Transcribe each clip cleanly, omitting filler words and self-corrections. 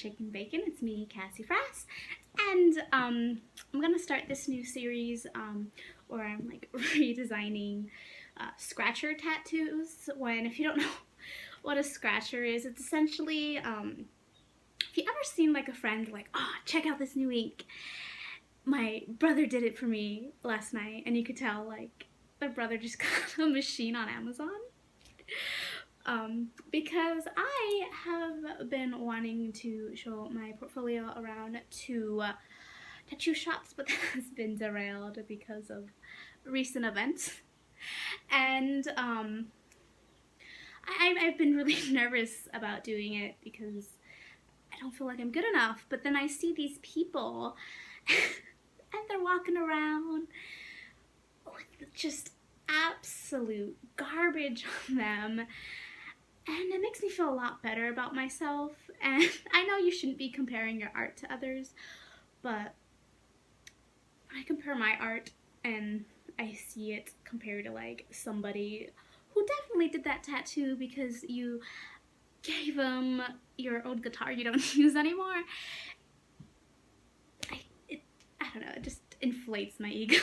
Shaking Bacon. It's me, Cassie Frass, and I'm gonna start this new series where I'm like redesigning scratcher tattoos. When, if you don't know what a scratcher is, it's essentially if you ever seen like a friend like, oh, check out this new ink. My brother did it for me last night, and you could tell like their brother just got a machine on Amazon. Because I have been wanting to show my portfolio around to tattoo shops, but that has been derailed because of recent events. And I've been really nervous about doing it because I don't feel like I'm good enough. But then I see these people and they're walking around with just absolute garbage on them. And it makes me feel a lot better about myself. And I know you shouldn't be comparing your art to others, but when I compare my art and I see it compared to like somebody who definitely did that tattoo because you gave them your old guitar you don't use anymore, I don't know, it just inflates my ego.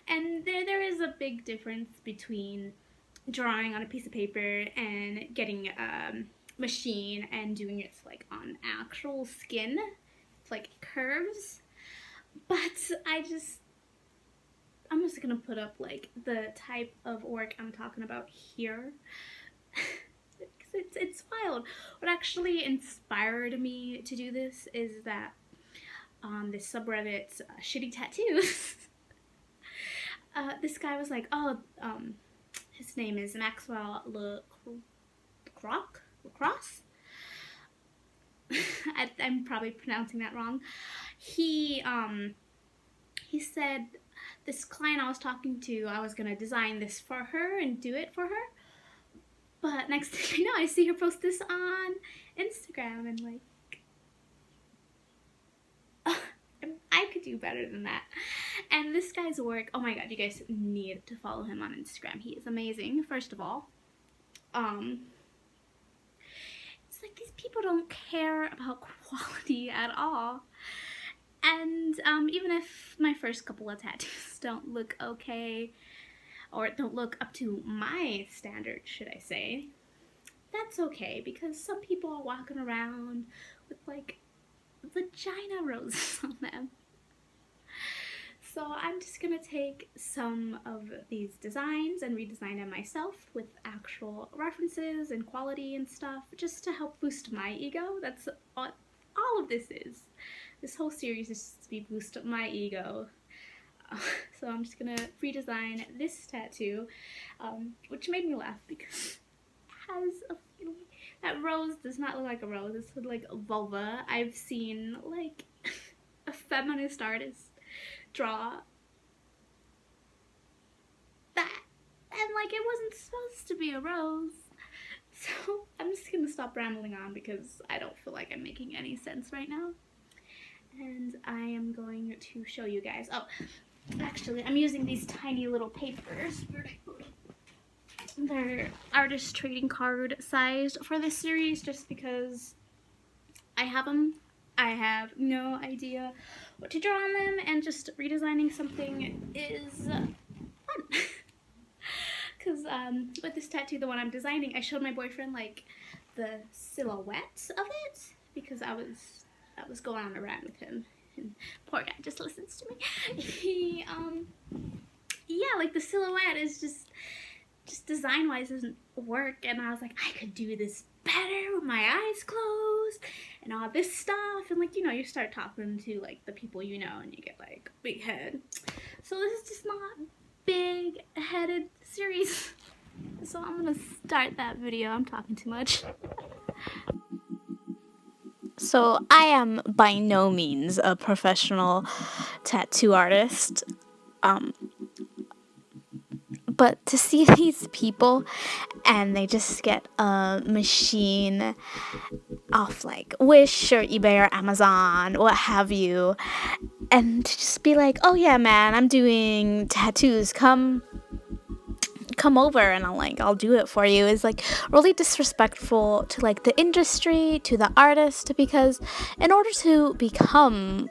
And there is a big difference between drawing on a piece of paper and getting a machine and doing it like on actual skin, like curves. But I'm just gonna put up like the type of work I'm talking about here. It's wild. What actually inspired me to do this is that this subreddit, Shitty Tattoos, this guy was like, oh, his name is Maxwell Lacrosse. I'm probably pronouncing that wrong. He said this client I was talking to, I was gonna design this for her and do it for her. But next thing I know, I see her post this on Instagram, and like, I could do better than that. And this guy's work, oh my god, you guys need to follow him on Instagram. He is amazing, first of all. It's like these people don't care about quality at all. And even if my first couple of tattoos don't look okay, or don't look up to my standards, should I say, that's okay, because some people are walking around with like vagina roses on them. So I'm just gonna take some of these designs and redesign them myself with actual references and quality and stuff, just to help boost my ego. That's what all of this is. This whole series is to be boost up my ego. So I'm just gonna redesign this tattoo, which made me laugh because it has a feeling. That rose does not look like a rose. It's like a vulva. I've seen like a feminist artist draw that, and like it wasn't supposed to be a rose. So I'm just gonna stop rambling on because I don't feel like I'm making any sense right now. And I am going to show you guys. Oh, actually, I'm using these tiny little papers. They're artist trading card sized for this series just because I have them. I have no idea what to draw on them, and just redesigning something is fun. Because with this tattoo, the one I'm designing, I showed my boyfriend like the silhouette of it because I was going on a rant with him, and poor guy just listens to me. He yeah, like the silhouette is just design wise doesn't work, and I was like, I could do this better with my eyes closed and all this stuff. And like, you know, you start talking to like the people you know and you get like big head. So this is just not big headed series. So I'm gonna start that video. I'm talking too much. So I am by no means a professional tattoo artist. But to see these people and they just get a machine off like Wish or eBay or Amazon, what have you, and to just be like, oh yeah man, I'm doing tattoos, come come over and I'll do it for you is like really disrespectful to like the industry, to the artist, because in order to become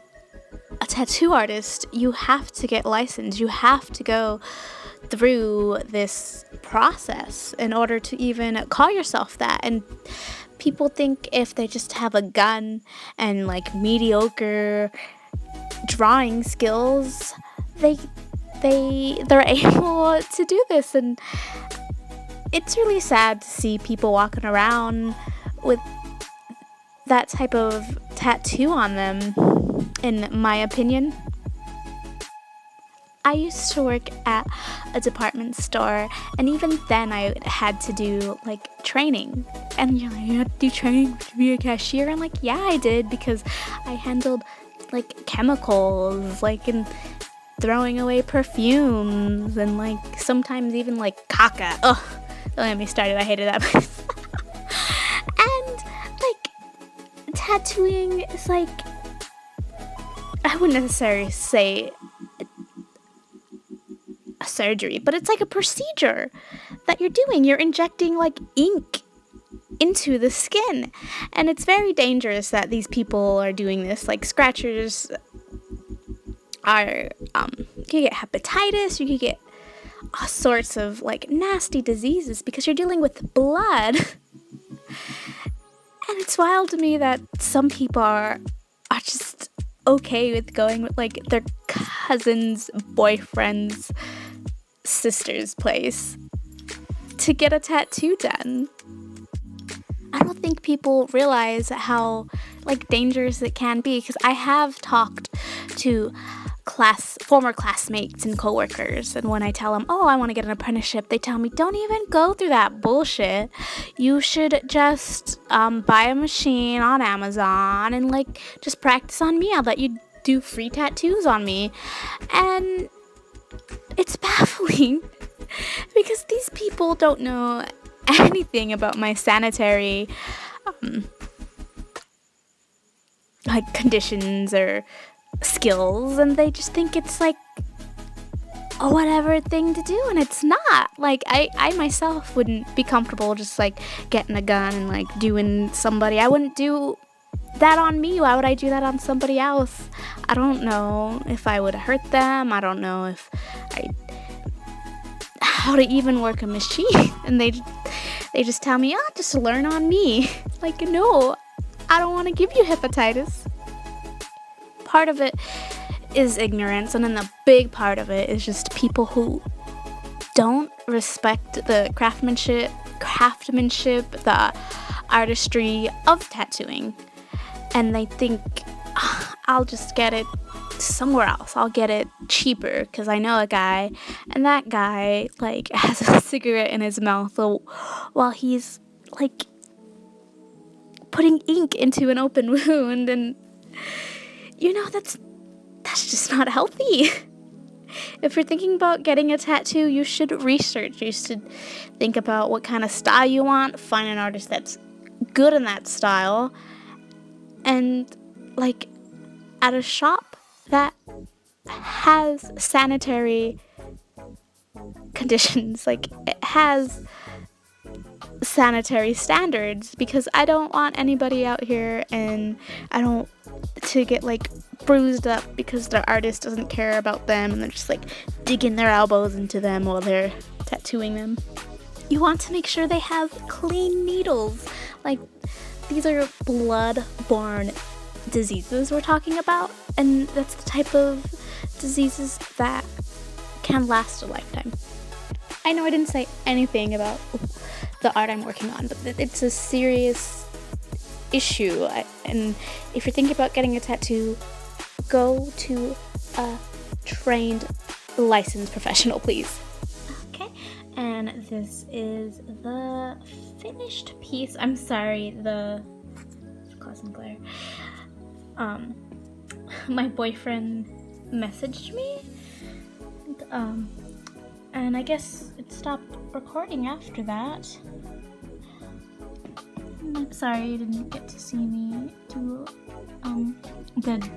a tattoo artist, you have to get licensed. You have to go through this process in order to even call yourself that. And people think if they just have a gun and like mediocre drawing skills, they're able to do this. And it's really sad to see people walking around with that type of tattoo on them, in my opinion. I used to work at a department store, and even then I had to do like training. And you're like, you had to do training to be a cashier? I'm like, yeah, I did, because I handled like chemicals, like in throwing away perfumes, and like sometimes even like caca. Ugh, don't get me started. I hated that place. And like tattooing is like, I wouldn't necessarily say a surgery, but it's like a procedure that you're doing. You're injecting like ink into the skin, and it's very dangerous that these people are doing this. Like scratchers are you can get hepatitis, you can get all sorts of like nasty diseases because you're dealing with blood. And it's wild to me that some people are just okay with going with like their cousin's boyfriend's sister's place to get a tattoo done. I don't think people realize how like dangerous it can be, because I have talked to former classmates and coworkers, and when I tell them, oh, I want to get an apprenticeship, they tell me, don't even go through that bullshit. You should just buy a machine on Amazon and like just practice on me. I'll let you do free tattoos on me. And it's baffling because these people don't know anything about my sanitary like conditions or skills, and they just think it's like a whatever thing to do, and it's not. Like I myself wouldn't be comfortable just like getting a gun and like doing somebody. I wouldn't do that on me. Why would I do that on somebody else? I don't know if I would hurt them. I don't know if how to even work a machine. And they just tell me, just learn on me. Like, no, I don't want to give you hepatitis. Part of it is ignorance, and then the big part of it is just people who don't respect the craftsmanship, the artistry of tattooing. And they think, I'll just get it somewhere else. I'll get it cheaper because I know a guy, and that guy like has a cigarette in his mouth while he's like putting ink into an open wound, and you know that's just not healthy. If you're thinking about getting a tattoo, you should research. You should think about what kind of style you want, find an artist that's good in that style, and like at a shop that has sanitary conditions, like it has sanitary standards, because I don't want anybody out here and to get like bruised up because their artist doesn't care about them and they're just like digging their elbows into them while they're tattooing them. You want to make sure they have clean needles. Like, these are blood-borne diseases we're talking about, and that's the type of diseases that can last a lifetime. I know I didn't say anything about the art I'm working on, but it's a serious issue. And if you're thinking about getting a tattoo, go to a trained, licensed professional, please. Okay, and this is the finished piece. I'm sorry, the class and glare. My boyfriend messaged me, and I guess it stopped recording after that. I'm sorry you didn't get to see me do the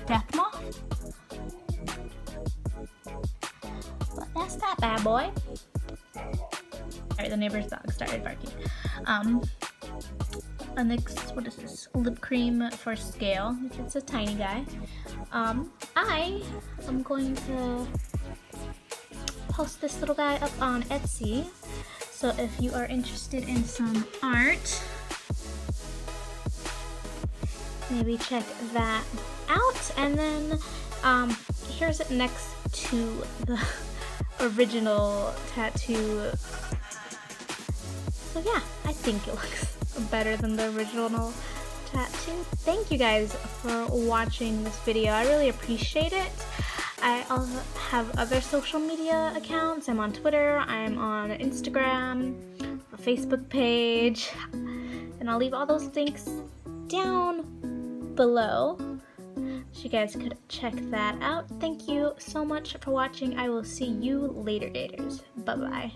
death moth, but that's that bad boy. Sorry, the neighbor's dog started barking. Next, what is this? Lip cream for scale. It's a tiny guy. I am going to post this little guy up on Etsy. So if you are interested in some art, maybe check that out. And then here's it next to the original tattoo. So yeah, I think it looks better than the original tattoo. Thank you guys for watching this video. I really appreciate it. I also have other social media accounts. I'm on Twitter, I'm on Instagram, a Facebook page, and I'll leave all those links down below so you guys could check that out. Thank you so much for watching. I will see you later, daters. Bye-bye.